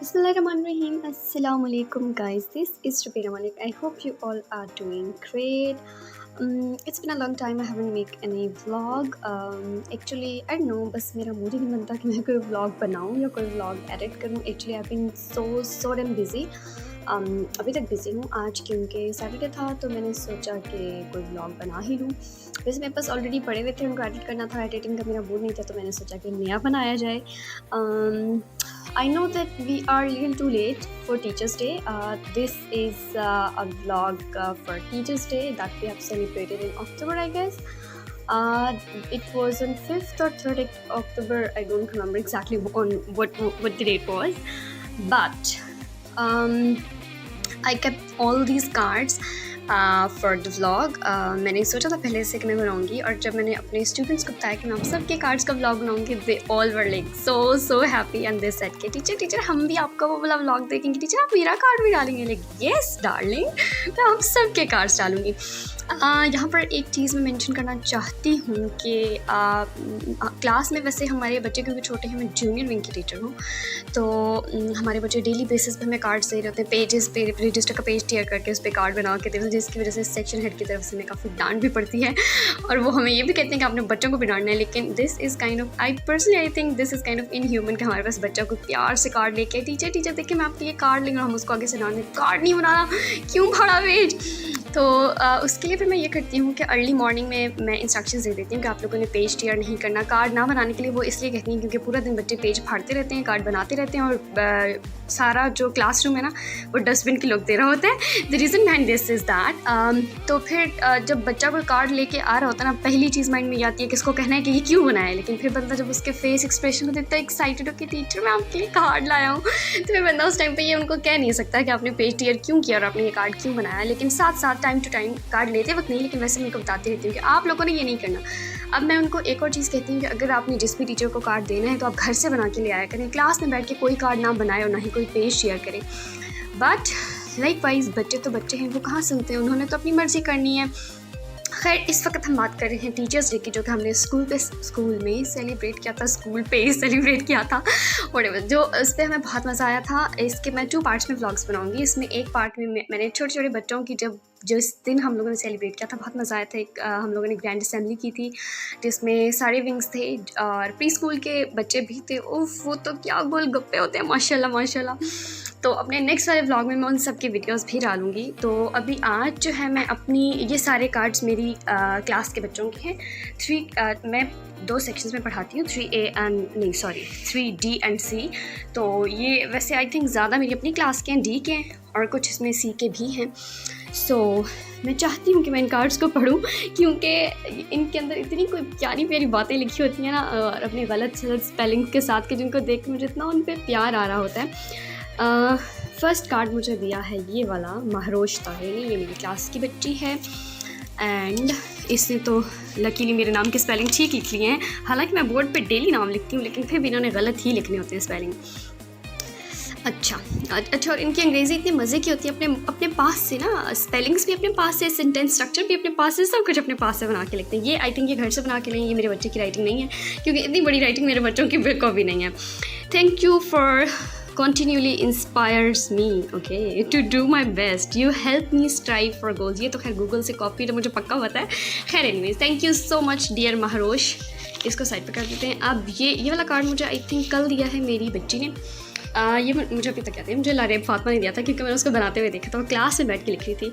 Bismillahirrahmanirrahim. Assalamu alaikum, guys. This is Shabira Malik. I hope you all are doing great. It's been a long time I haven't made any vlog. Actually, I don't know, बस मेरा mood ही नहीं बनता कि मैं कोई vlog बनाऊँ या कोई vlog edit करूँ. Actually, I've been so damn busy. अभी तक बिज़ी हूँ. आज क्योंकि सैटरडे था तो मैंने सोचा कि कोई व्लॉग बना ही लूँ. वैसे मेरे पास ऑलरेडी पड़े हुए थे, उनको एडिट करना था. एडिटिंग का मेरा मूड नहीं था तो मैंने सोचा कि नया बनाया जाए. I know that we are a little too late for Teachers' Day. This is a vlog for Teachers' Day that we have celebrated in October, I guess. It was on 5th or 3rd October. I don't remember exactly on what the date was, but I kept all these cards for the vlog. मैंने सोचा था पहले से कि मैं बनाऊंगी, और जब मैंने अपने स्टूडेंट्स को बताया कि मैं आप सबके कार्ड्स का व्लॉग बनाऊंगी, they all were like so happy and they said कि टीचर हम भी आपका वो वाला व्लॉग देखेंगे. टीचर आप मेरा कार्ड भी डालेंगे? लाइक यस डार्लिंग, मैं आप सबके कार्ड्स डालूंगी. यहाँ पर एक चीज़ मैं मेंशन करना चाहती हूँ कि क्लास में वैसे हमारे बच्चे क्योंकि छोटे हैं, मैं जूनियर विंग की टीचर हूँ, तो हमारे बच्चे डेली बेसिस पे हमें कार्ड्स दे रहे होते हैं. पेजेस पे रजिस्टर का पेज टेयर करके उस पर कार्ड बना के देते हैं, जिसकी वजह से सेक्शन हेड की तरफ से हमें काफ़ी डांट भी पड़ती है, और वो हमें ये भी कहते हैं कि आपने बच्चों को भी डांटना है. लेकिन this is kind of, I think this is kind of inhuman कि हमारे पास बच्चा को प्यार से कार्ड लेके टीचर देखिए मैं आपके ये कार्ड लेंगे, हम उसको आगे से डांट दें, कार्ड नहीं बनाना, क्यों फाड़ा पेज. तो उसके लिए फिर मैं ये करती हूँ कि अर्ली मॉर्निंग में मैं इंस्ट्रक्शंस दे देती हूँ कि आप लोगों ने पेज टेयर नहीं करना. कार्ड ना बनाने के लिए वो इसलिए कहती हैं क्योंकि पूरा दिन बच्चे पेज फाड़ते रहते हैं, कार्ड बनाते रहते हैं, और सारा जो क्लासरूम है ना वो डस्टबिन के लोग दे रहा होता है. The reason behind this is that. तो फिर जब बच्चा कोई कार्ड लेके आ रहा होता है ना, पहली चीज़ माइंड में आती है कि इसको कहना है कि ये क्यों बनाया. लेकिन फिर बंदा जब उसके फेस एक्सप्रेशन में देखता है एक्साइटेड हो कि टीचर मैं आपके लिए कार्ड लाया हूँ, तो फिर बंदा उस टाइम पर ये उनको कह नहीं सकता कि आपने पेज टेयर क्यों किया और आपने ये कार्ड क्यों बनाया. लेकिन साथ साथ टाइम टू टाइम कार्ड लेते वक्त नहीं, लेकिन वैसे मैं उनको बताती रहती हूँ कि आप लोगों ने ये नहीं करना. अब मैं उनको एक और चीज़ कहती हूँ कि अगर आपने जिस भी टीचर को कार्ड देना है तो आप घर से बना के ले आया करें. क्लास में बैठ के कोई कार्ड ना बनाए और ना ही कोई पेज शेयर करें. बट लाइक वाइज बच्चे तो बच्चे हैं, वो कहाँ सुनते हैं, उन्होंने तो अपनी मर्ज़ी करनी है. खैर इस वक्त हम बात कर रहे हैं टीचर्स डे की, जो कि हमने स्कूल में सेलिब्रेट किया था, स्कूल पे ही सेलिब्रेट किया था. व्हाटएवर, जो उस पर हमें बहुत मज़ा आया था. इसके मैं 2 पार्ट्स में व्लॉग्स बनाऊंगी. इसमें एक पार्ट में मैंने छोटे छोटे बच्चों की जिस दिन हम लोगों ने सेलिब्रेट किया था बहुत मज़ा आया था. एक हम लोगों ने ग्रैंड असेंबली की थी जिसमें सारे विंग्स थे और प्री स्कूल के बच्चे भी थे. उफ, वो तो क्या गोलगप्पे होते हैं, माशाल्लाह. तो अपने नेक्स्ट वाले व्लॉग में मैं उन सब की वीडियोस भी डालूंगी. तो अभी आज जो है मैं अपनी ये सारे कार्ड्स मेरी क्लास के बच्चों के हैं. मैं 2 सेक्शंस में पढ़ाती हूँ, 3D एंड C. तो ये वैसे आई थिंक ज़्यादा मेरी अपनी क्लास के हैं, D के हैं, और कुछ इसमें C के भी हैं. सो मैं चाहती हूँ कि मैं इन कार्ड्स को पढूँ क्योंकि इनके अंदर इतनी कोई प्यारी बातें लिखी होती हैं ना, और अपनी गलत स्पेलिंग के साथ के, जिनको देख के मुझे इतना उन पर प्यार आ रहा होता है. फर्स्ट कार्ड मुझे दिया है ये वाला महरोश ताहिरी. ये मेरी क्लास की बच्ची है एंड इसने तो लकीली मेरे नाम की स्पेलिंग ठीक लिख ली हैं. हालांकि मैं बोर्ड पे डेली नाम लिखती हूँ, लेकिन फिर भी इन्होंने गलत ही लिखने होते हैं स्पेलिंग. अच्छा, और इनकी अंग्रेज़ी इतनी मज़े की होती है, अपने पास से ना स्पेलिंग्स भी अपने पास से, सेंटेंस स्ट्रक्चर भी अपने पास से, सब कुछ अपने पास से बना के लिखते हैं. ये आई थिंक ये घर से बना के लें, ये मेरे बच्चे की राइटिंग नहीं है, क्योंकि इतनी बड़ी राइटिंग मेरे बच्चों की बिल्कुल भी नहीं है. Thank you for continually inspires me, okay, to do my best. You help me strive for goals. ये तो खैर गूगल से कॉपी तो मुझे पक्का पता है. खैर anyways, thank you so much dear Mehrosh. इसको साइड पे कर देते हैं. अब ये वाला कार्ड मुझे आई थिंक कल दिया है मेरी बच्ची ने. ये मुझे अभी तक कहते हैं, मुझे लारेब फातमा ने दिया था क्योंकि मैंने उसको बनाते हुए देखा था. वो क्लास में बैठ के लिख रही थी.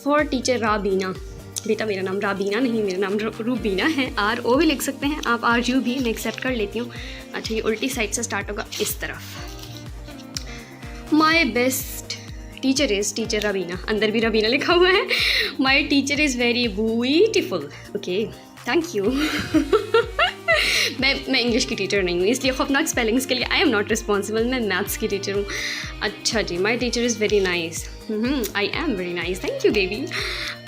For teacher Rabina. बेटा मेरा नाम राबीना नहीं, मेरा नाम रूबीना है. RO भी लिख सकते हैं आप, RU भी मैं एक्सेप्ट कर लेती हूँ. अच्छा, ये उल्टी साइड से स्टार्ट होगा इस तरफ. My best teacher is teacher Rabina. अंदर भी रबीना लिखा हुआ है. My teacher is very beautiful. Okay, thank you. मैं इंग्लिश की टीचर नहीं हूँ, इसलिए खौफनाक स्पेलिंग्स के लिए आई एम नॉट रिस्पॉन्सिबल. मैं मैथ्स की टीचर हूँ. अच्छा जी, my teacher is very nice. I am very nice, thank you baby.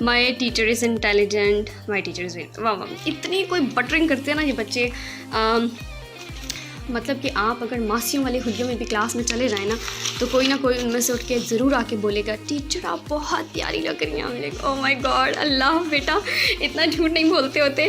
My teacher is intelligent. My teacher is very, वाह, इतनी कोई बटरिंग करते हैं ना ये बच्चे. मतलब कि आप अगर मासियों वाले हुलियों में भी क्लास में चले जाएँ ना, तो कोई ना कोई उनमें से उठ के ज़रूर आके बोलेगा, टीचर आप बहुत प्यारी लग रही हैं. हम लोग ओह माय गॉड, अल्लाह बेटा इतना झूठ नहीं बोलते होते.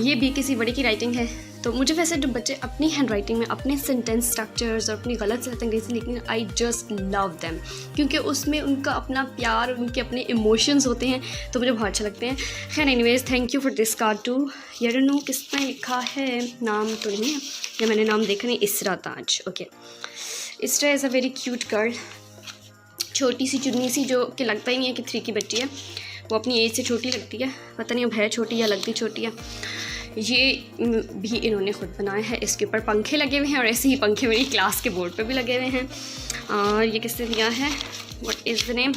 ये भी किसी बड़े की राइटिंग है. तो मुझे वैसे जो बच्चे अपनी हैंड राइटिंग में अपने सेंटेंस स्ट्रक्चर्स और अपनी गलत सलत अंग्रेज़ी लिखते हैं, आई जस्ट लव दैम, क्योंकि उसमें उनका अपना प्यार, उनके अपने इमोशंस होते हैं, तो मुझे बहुत अच्छे लगते हैं। खैर anyways, thank you for this card too. ये डोंट नो किसने लिखा है, नाम तो नहीं है, या मैंने नाम देखा नहीं, इसरा ताज। ओके, इसरा is a very cute girl, छोटी सी चुन्नी सी, जो कि लगता ही नहीं है कि 3 की बच्ची है, वो अपनी एज से छोटी लगती है, पता नहीं अब है छोटी या लगती छोटी है। ये भी इन्होंने ख़ुद बनाया है, इसके ऊपर पंखे लगे हुए हैं और ऐसे ही पंखे मेरी क्लास के बोर्ड पे भी लगे हुए हैं। और ये किसने दिया है, व्हाट इज़ द नेम,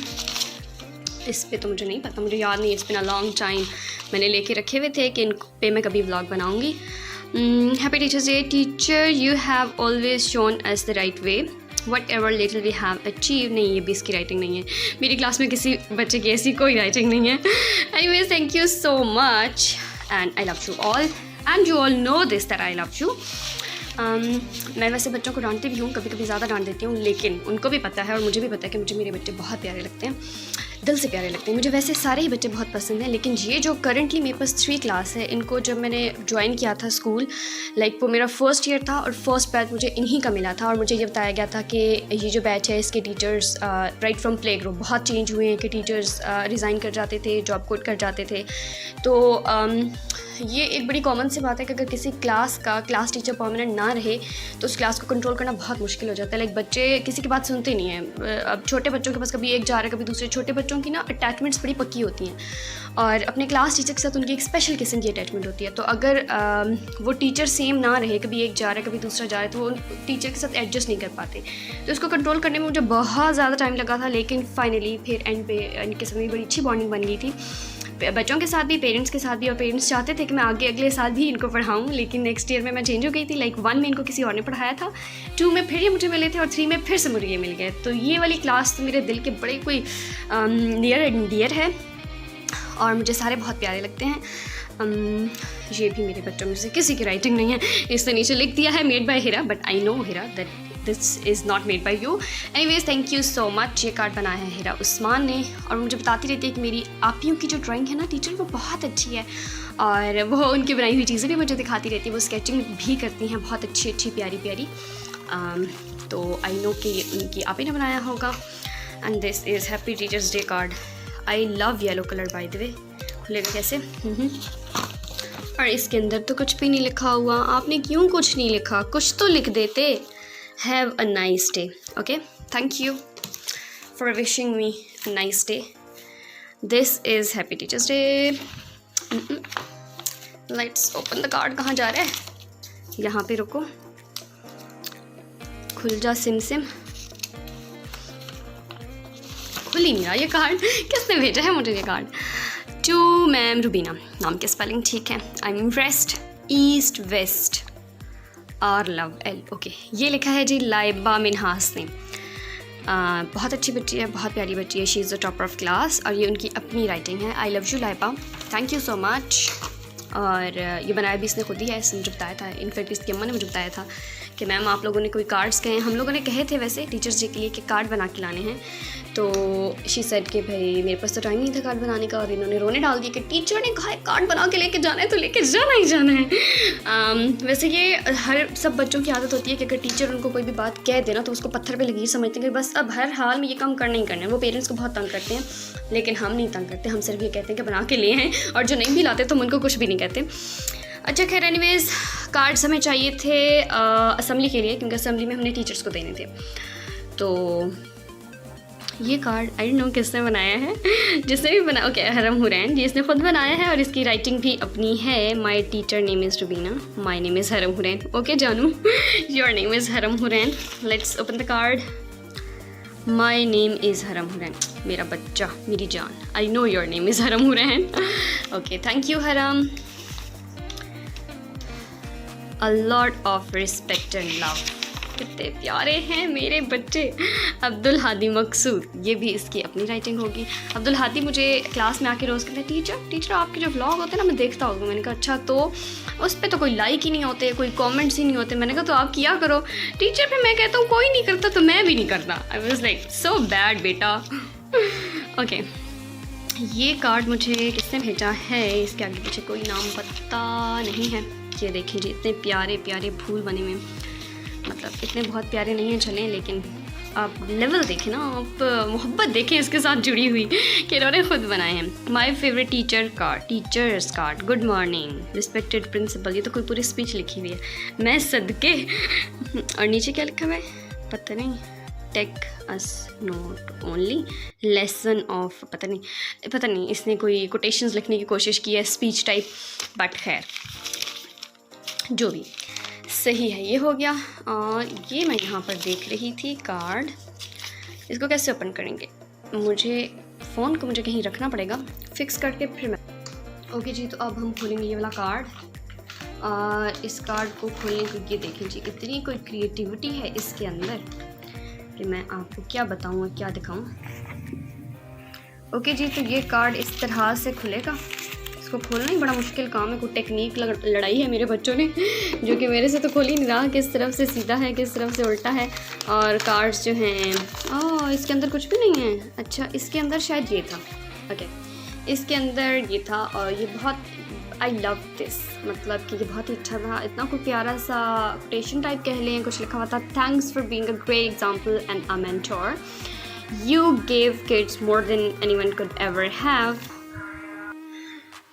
इस पे तो मुझे नहीं पता, मुझे याद नहीं, it's been a long time, मैंने लेके रखे हुए थे कि इन पे मैं कभी व्लॉग बनाऊँगी। Happy teachers day teacher, you have always shown as the right way, whatever little we have achieve. नहीं, ये भी इसकी राइटिंग नहीं है, मेरी क्लास में किसी बच्चे की ऐसी कोई राइटिंग नहीं है। Anyways, thank you so much and I love you all and you all know this that I love you। मैं वैसे बच्चों को डांटती भी हूँ, कभी कभी ज़्यादा डांट देती हूँ, लेकिन उनको भी पता है और मुझे भी पता है कि मुझे मेरे बच्चे बहुत प्यारे लगते हैं, दिल से प्यारे लगते हैं। मुझे वैसे सारे ही बच्चे बहुत पसंद हैं, लेकिन ये जो करंटली मेरे पास 3 क्लास है, इनको जब मैंने ज्वाइन किया था स्कूल, लाइक वो मेरा फर्स्ट ईयर था और फर्स्ट बैच मुझे इन्हीं का मिला था, और मुझे ये बताया गया था कि ये जो बैच है इसके teachers right from play group बहुत चेंज हुए हैं, कि टीचर्स रिज़ाइन कर जाते थे, जॉब कोट कर जाते थे। तो ये एक बड़ी कॉमन सी बात है कि अगर किसी क्लास का क्लास टीचर परमानेंट ना रहे तो उस क्लास को कंट्रोल करना बहुत मुश्किल हो जाता है। लाइक बच्चे किसी की बात सुनते नहीं हैं। अब छोटे बच्चों के पास कभी एक जा रहा है कभी दूसरे, छोटे बच्चों की ना अटैचमेंट्स बड़ी पक्की होती हैं और अपने क्लास टीचर के साथ उनकी एक स्पेशल किस्म की अटैचमेंट होती है। तो अगर वो टीचर सेम ना रहे, कभी एक जा रहा है कभी दूसरा जा रहा है, तो वो टीचर के साथ एडजस्ट नहीं कर पाते। तो उसको कंट्रोल करने में मुझे बहुत ज़्यादा टाइम लगा था, लेकिन फाइनली फिर एंड पे इनके साथ बड़ी अच्छी बॉन्डिंग बन गई थी, बच्चों के साथ भी, पेरेंट्स के साथ भी। और पेरेंट्स चाहते थे कि मैं आगे अगले साल भी इनको पढ़ाऊँ, लेकिन नेक्स्ट ईयर में मैं चेंज हो गई थी। लाइक 1 में इनको किसी और ने पढ़ाया था, 2 में फिर ये मुझे मिले थे और 3 में फिर से मुझे ये मिल गए। तो ये वाली क्लास तो मेरे दिल के बड़े कोई नियर एंड डियर है और मुझे सारे बहुत प्यारे लगते हैं। ये भी मेरे बच्चों में से किसी की राइटिंग नहीं है, इसने नीचे लिख दिया है made by Hira, but I know Hira that this is not made by you. Anyways, thank you so much. ये कार्ड बनाया है हिरा उस्मान ने, और मुझे बताती रहती है कि मेरी आपियों की जो ड्राइंग है ना टीचर, वो बहुत अच्छी है, और वो उनकी बनाई हुई चीज़ें भी मुझे दिखाती रहती है। वो स्केचिंग भी करती हैं बहुत अच्छी अच्छी प्यारी प्यारी। तो आई नो कि उनकी आपी ने बनाया होगा। And this is happy teachers day card. I love yellow colour by the way. खुलेगा कैसे? और इसके अंदर तो कुछ भी नहीं लिखा हुआ। आपने क्यों कुछ नहीं लिखा? कुछ तो लिख देते। Have a nice day. Okay, thank you for wishing me a nice day. This is happy teachers day. Let's open the card. कहाँ जा रहा है? यहाँ पे रुको। खुल जा सिम सिम। खुल ही नहीं रहा ये कार्ड। किसने भेजा है मुझे ये कार्ड? To ma'am Rubina. नाम की स्पेलिंग ठीक है। I am impressed. East west are love L. Okay, ये लिखा है जी लाइबा मिनहास ने। बहुत अच्छी बच्ची है, बहुत प्यारी बच्ची है। She is the topper of class, और ये उनकी अपनी राइटिंग है। I love you Laiba, thank you so much. और ये बनाया भी इसने खुद ही है, इसने मुझे बताया था। इनफैक्ट इसकी अम्मा ने मुझे बताया था कि मैम आप लोगों ने कोई कार्ड्स कहे, हम लोगों ने कहे थे वैसे टीचर्स डे के लिए कि कार्ड बना के लाने हैं। तो शी सेड कि भाई मेरे पास तो टाइम नहीं था कार्ड बनाने का, और इन्होंने रोने डाल दिया कि टीचर ने कहा है कार्ड बना के लेके जाना है तो लेके जाना ही जाना है। वैसे ये हर सब बच्चों की आदत होती है कि अगर टीचर उनको कोई भी बात कह देना तो उसको पत्थर पे लकीर समझते हैं कि बस अब हर हाल में ये काम करना ही करना है। वो पेरेंट्स को बहुत तंग करते हैं, लेकिन हम नहीं तंग करते। हम सिर्फ ये कहते हैं कि बना के लिए हैं, और जो नहीं भी लाते तो हम उनको कुछ भी नहीं कहते। अच्छा खैर, एनीवेज, कार्ड्स हमें चाहिए थे असेंबली के लिए, क्योंकि असेंबली में हमने टीचर्स को देने थे। तो ये कार्ड आई डोंट नो किसने बनाया है, जिसने भी बना। ओके, हरम हुरैन, ये इसने खुद बनाया है और इसकी राइटिंग भी अपनी है। My teacher name is Rubina, my name is हरम हुरैन। ओके जानू, योर नेम इज़ हरम Hurain. Let's open the card. My name is हरम हुरैन। मेरा बच्चा, मेरी जान, I know your name is हरम हुरैन। ओके, थैंक यू हरम। A lot of respect and love। कितने प्यारे हैं मेरे बच्चे। अब्दुल हादी मकसूद, ये भी इसकी अपनी राइटिंग होगी। अब्दुल हादी मुझे क्लास में आके रोज़ कहते हैं टीचर आपके जो व्लॉग होते हैं ना मैं देखता हूँ। मैंने कहा अच्छा, तो उस पर तो कोई लाइक ही नहीं होते, कोई कमेंट्स ही नहीं होते। मैंने कहा तो आप किया करो। टीचर पे मैं कहता हूँ कोई नहीं करता तो मैं भी नहीं करता। I was like so bad बेटा। ओके, ये कार्ड मुझे किसने भेजा है, इसके आगे पीछे कोई नाम पता नहीं है। ये देखें जी, इतने प्यारे प्यारे फूल बने हुए, मतलब इतने बहुत प्यारे नहीं हैं चलें, लेकिन आप लेवल देखें ना, आप मोहब्बत देखें इसके साथ जुड़ी हुई कि इन्होंने खुद बनाए हैं। My favourite teachers card, good morning respected principal, ये तो कोई पूरी स्पीच लिखी हुई है, मैं सदके। और नीचे क्या लिखा हुआ है पता नहीं, take us not only lesson of, पता नहीं इसने कोई कोटेशंस लिखने की कोशिश की है स्पीच टाइप, बट खैर जो भी सही है ये हो गया। और ये मैं यहाँ पर देख रही थी कार्ड, इसको कैसे ओपन करेंगे, मुझे फ़ोन को मुझे कहीं रखना पड़ेगा फिक्स करके फिर मैं। ओके जी, तो अब हम खोलेंगे ये वाला कार्ड। और इस कार्ड को खोलने को ये देखें जी, इतनी कोई क्रिएटिविटी है इसके अंदर कि मैं आपको क्या बताऊँ और क्या दिखाऊँ। ओके जी, तो ये कार्ड इस तरह से खुलेगा। इसको खोलना ही बड़ा मुश्किल काम है, कोई टेक्निक लड़ाई है मेरे बच्चों ने जो कि मेरे से तो खोल ही नहीं रहा, किस तरफ से सीधा है किस तरफ से उल्टा है। और कार्ड्स जो हैं इसके अंदर कुछ भी नहीं है। अच्छा, इसके अंदर शायद ये था। ओके, इसके अंदर ये था और ये बहुत आई लव दिस, मतलब कि ये बहुत ही अच्छा था। इतना कोई प्यारा सा कोटेशन टाइप कह लें, कुछ लिखा हुआ था, thanks for being a great example and a mentor, you give kids more than anyone could ever have.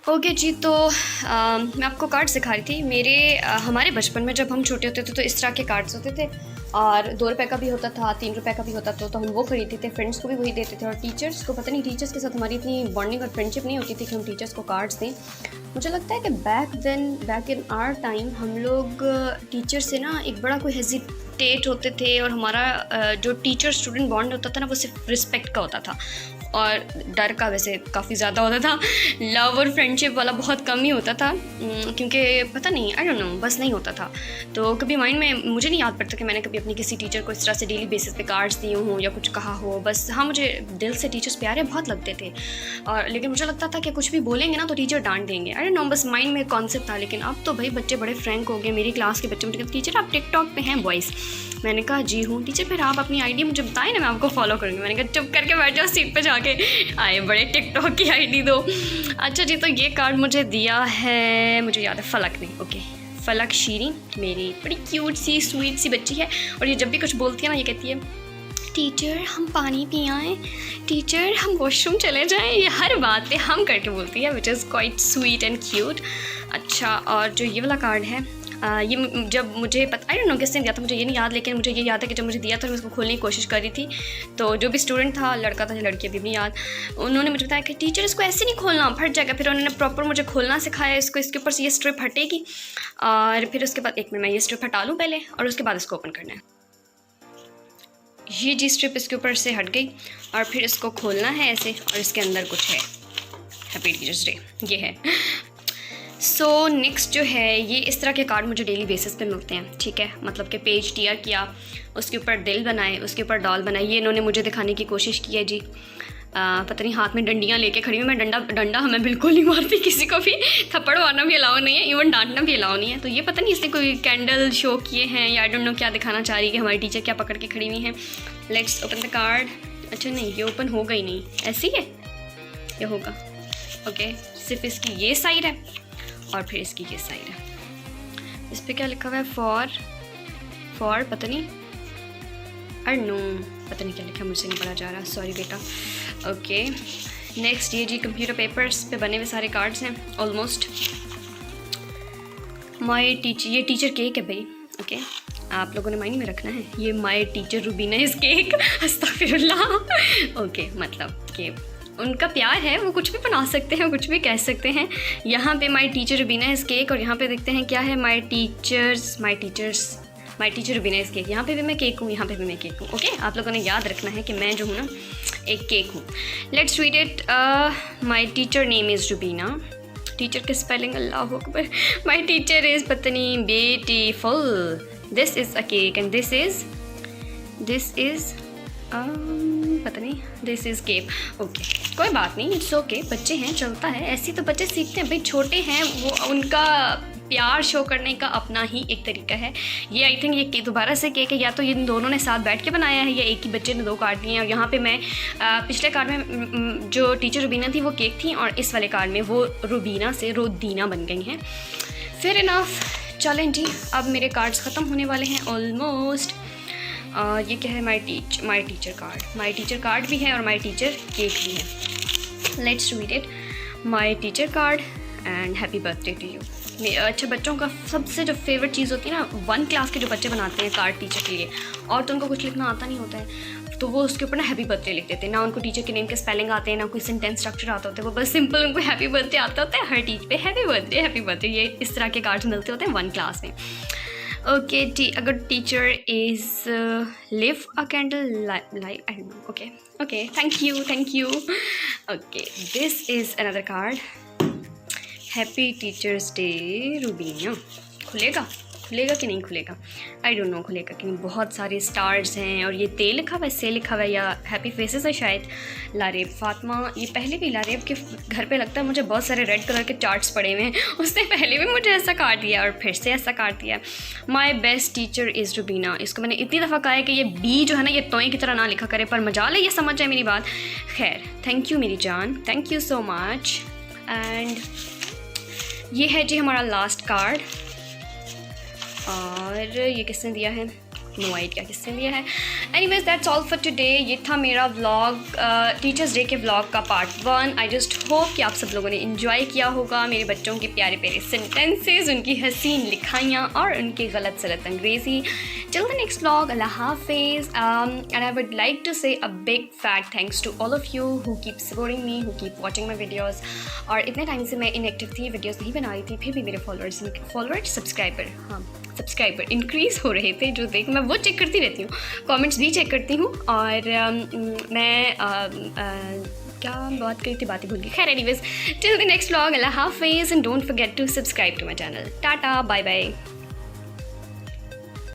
Okay जी, तो मैं आपको कार्ड सिखा रही थी। हमारे बचपन में जब हम छोटे होते थे तो इस तरह के कार्ड्स होते थे और 2 रुपये का भी होता था, 3 रुपये का भी होता था, तो हम वो खरीदते थे, फ्रेंड्स को भी वही देते थे। और टीचर्स को पता नहीं, टीचर्स के साथ हमारी इतनी बॉन्डिंग और फ्रेंडशिप नहीं होती थी कि हम टीचर्स को कार्ड्स दें। मुझे लगता है कि बैक इन आवर टाइम हम लोग टीचर से ना एक बड़ा कोई हेजिटेट होते थे, और हमारा जो टीचर स्टूडेंट बॉन्ड होता था ना वो सिर्फ रिस्पेक्ट का होता था और डर का वैसे काफ़ी ज़्यादा होता था। लव और फ्रेंडशिप वाला बहुत कम ही होता था, क्योंकि पता नहीं, आई डोंट नो, बस नहीं होता था। तो कभी माइंड में मुझे नहीं याद पड़ता कि मैंने कभी अपनी किसी टीचर को इस तरह से डेली बेसिस पे कार्ड्स दिए हों या कुछ कहा हो। बस हाँ, मुझे दिल से टीचर्स प्यारे बहुत लगते थे, और लेकिन मुझे लगता था कि कुछ भी बोलेंगे ना तो टीचर डांट देंगे। आई डोंट नो, बस माइंड में कॉन्सेप्ट था। लेकिन अब तो भाई बच्चे बड़े फ्रैंक हो गए। मेरी क्लास के बच्चे मुझे कहते, टीचर आप टिकटॉक पे हैं बॉयज़? मैंने कहा जी हूँ। टीचर फिर आप अपनी आईडी मुझे बताएं ना, मैं आपको फॉलो करूँगी। मैंने कहा चुप करके बैठ जाओ सीट पे जाके, आए बड़े टिकटॉक की आईडी दो। अच्छा जी, तो ये कार्ड मुझे दिया है, मुझे याद है, फलक ने। ओके, फलक शीरी मेरी बड़ी क्यूट सी स्वीट सी बच्ची है, और ये जब भी कुछ बोलती है ना ये कहती है टीचर हम पानी पी आएँ, टीचर हम वॉशरूम चले जाएँ। ये हर बात पे हम करके बोलती है, which is quite sweet and cute. अच्छा, और जो ये वाला कार्ड है ये जब मुझे पता, आई डोंट नो किसने दिया था, मुझे ये नहीं याद, लेकिन मुझे ये याद है कि जब मुझे दिया था मैं उसको खोलने की कोशिश कर रही थी, तो जो भी स्टूडेंट था, लड़का था या लड़की अभी भी याद, उन्होंने मुझे बताया कि टीचर इसको ऐसे नहीं खोलना, फट जाएगा। फिर उन्होंने प्रॉपर मुझे खोलना सिखाया इसको, इसके ऊपर से ये स्ट्रिप हटेगी, और फिर उसके बाद 1 मिनट मैं ये स्ट्रिप हटा लूँ पहले, और उसके बाद इसको ओपन करना है। ये जी स्ट्रिप इसके ऊपर से हट गई, और फिर इसको खोलना है ऐसे, और इसके अंदर कुछ है, हैप्पी टीचर्स डे ये है। सो नेक्स्ट जो है, ये इस तरह के कार्ड मुझे डेली बेसिस पे मिलते हैं, ठीक है। मतलब कि पेज टीयर किया, उसके ऊपर दिल बनाए, उसके ऊपर डॉल बनाई। ये इन्होंने मुझे दिखाने की कोशिश की है जी। पता नहीं हाथ में डंडियाँ लेके खड़ी हूँ मैं। डंडा हमें बिल्कुल नहीं मारती किसी को भी, थप्पड़ मारना भी अलाउ नहीं है, इवन डांटना भी अलाउ नहीं है। तो ये पता नहीं इसने कोई कैंडल शो किए हैं या आई डोंट नो क्या दिखाना चाह रही है कि हमारी टीचर क्या पकड़ के खड़ी हुई हैं। Let's open the card. अच्छा नहीं, ये ओपन होगा ही नहीं, ऐसे ही है ये होगा। ओके, सिर्फ इसकी ये साइड है और फिर इसकी ये साइड है। इस पर क्या लिखा हुआ है, फॉर पता नहीं, आई नो, पता नहीं क्या लिखा, मुझसे नहीं पढ़ा जा रहा, सॉरी बेटा। ओके, नेक्स्ट ये जी कंप्यूटर पेपर्स पे बने हुए सारे कार्ड्स हैं ऑलमोस्ट। माय टीचर, ये टीचर केक है भाई। ओके, आप लोगों ने माइंड में रखना है, ये माय टीचर रुबीना इस केक, अस्तगफिरुल्लाह। ओके, मतलब कि उनका प्यार है, वो कुछ भी बना सकते हैं, कुछ भी कह सकते हैं। यहाँ पे माय टीचर रुबीना इस केक, और यहाँ पे देखते हैं क्या है, माय टीचर रुबीना इस केक। यहाँ पे भी मैं केक हूँ, यहाँ पे भी मैं केक हूँ। ओके, आप लोगों ने याद रखना है कि मैं जो हूँ ना एक केक हूँ। Let's read it. My teacher name is Rubina. Teacher की स्पेलिंग अल्लाह अकबर। माय टीचर इज़ पता नहीं beautiful. This is a cake and this is पता नहीं, दिस इज़ केक। ओके, कोई बात नहीं, इट्स ओके, बच्चे हैं, चलता है, ऐसे तो बच्चे सीखते हैं भाई, छोटे हैं, वो उनका प्यार शो करने का अपना ही एक तरीका है। ये आई थिंक ये दोबारा से केक है, या तो इन दोनों ने साथ बैठ के बनाया है, या एक ही बच्चे ने 2 कार्ड लिए हैं। और यहाँ पे मैं पिछले कार्ड में जो टीचर रुबीना थी वो केक थी, और इस वाले कार्ड में वो रुबीना से रोदीना बन गई हैं। फिर इनफ, चलें जी, अब मेरे कार्ड्स ख़त्म होने वाले हैं ऑलमोस्ट। ये क्या है? My teacher card, my teacher card भी है और माई टीचर केक भी है। Let's read it. My teacher card and happy birthday to you. अच्छा, बच्चों का सबसे जो फेवरेट चीज़ होती है ना, 1 क्लास के जो बच्चे बनाते हैं कार्ड टीचर के लिए, और तो उनको कुछ लिखना आता नहीं होता है, तो वो उसके ऊपर ना हैप्पी बर्थडे लिख देते हैं। ना उनको टीचर के नेम के स्पेलिंग आते हैं, ना कोई सेंटेंस स्ट्रक्चर आता होता है, वो बस सिंपल उनको हैप्पी बर्थडे आता होता है। हर टीच पे हैप्पी बर्थडे, ये इस तरह के कार्ड्स मिलते होते हैं 1 क्लास में। Okay, a good teacher is live a candle live, I don't know. Okay, thank you. Okay, this is another card. Happy Teachers Day, Rubina. खुलेगा कि नहीं खुलेगा? आई डोंट नो खुलेगा कि नहीं। बहुत सारे स्टार्स हैं और ये ते लिखा हुआ है, से लिखा हुआ है, या हैप्पी फेसेस है शायद। लारेब फातिमा, ये पहले भी लारेब के घर पे लगता है मुझे बहुत सारे रेड कलर के चार्ट्स पड़े हुए हैं, उसने पहले भी मुझे ऐसा काट दिया और फिर से ऐसा काट दिया। माई बेस्ट टीचर इज़ रुबीना। इसको मैंने इतनी दफ़ा कहा है कि ये बी जो है ना, ये तोय की तरह ना लिखा करे, पर मजाल है, ये समझ जाए मेरी बात। खैर, थैंक यू मेरी जान, thank you so much. And ये है जी हमारा लास्ट कार्ड, और ये किसने दिया है? नो आइडिया किसने दिया है। Anyways that's all for today. ये था मेरा व्लॉग, टीचर्स डे के व्लॉग का पार्ट 1। आई जस्ट होप कि आप सब लोगों ने इन्जॉय किया होगा मेरे बच्चों के प्यारे प्यारे सेंटेंसेस, उनकी हसीन लिखाइयाँ और उनकी गलत सलत अंग्रेज़ी। Till the next vlog, Allah Hafiz. And I would like to say a big fat thanks to all of you who keep supporting me, who keep watching my videos. और इतने टाइम से मैं इनएक्टिव थी, videos नहीं बना रही थी, फिर भी मेरे सब्सक्राइबर इंक्रीज़ हो रहे थे, जो देख मैं वो चेक करती रहती हूँ, कमेंट्स भी चेक करती हूँ। और मैं क्या बात करी थी, बातें भूल गई। खैर, anyways, till the next vlog, अल्लाह हाफिज़, and don't forget to subscribe to my channel. Tata, bye bye.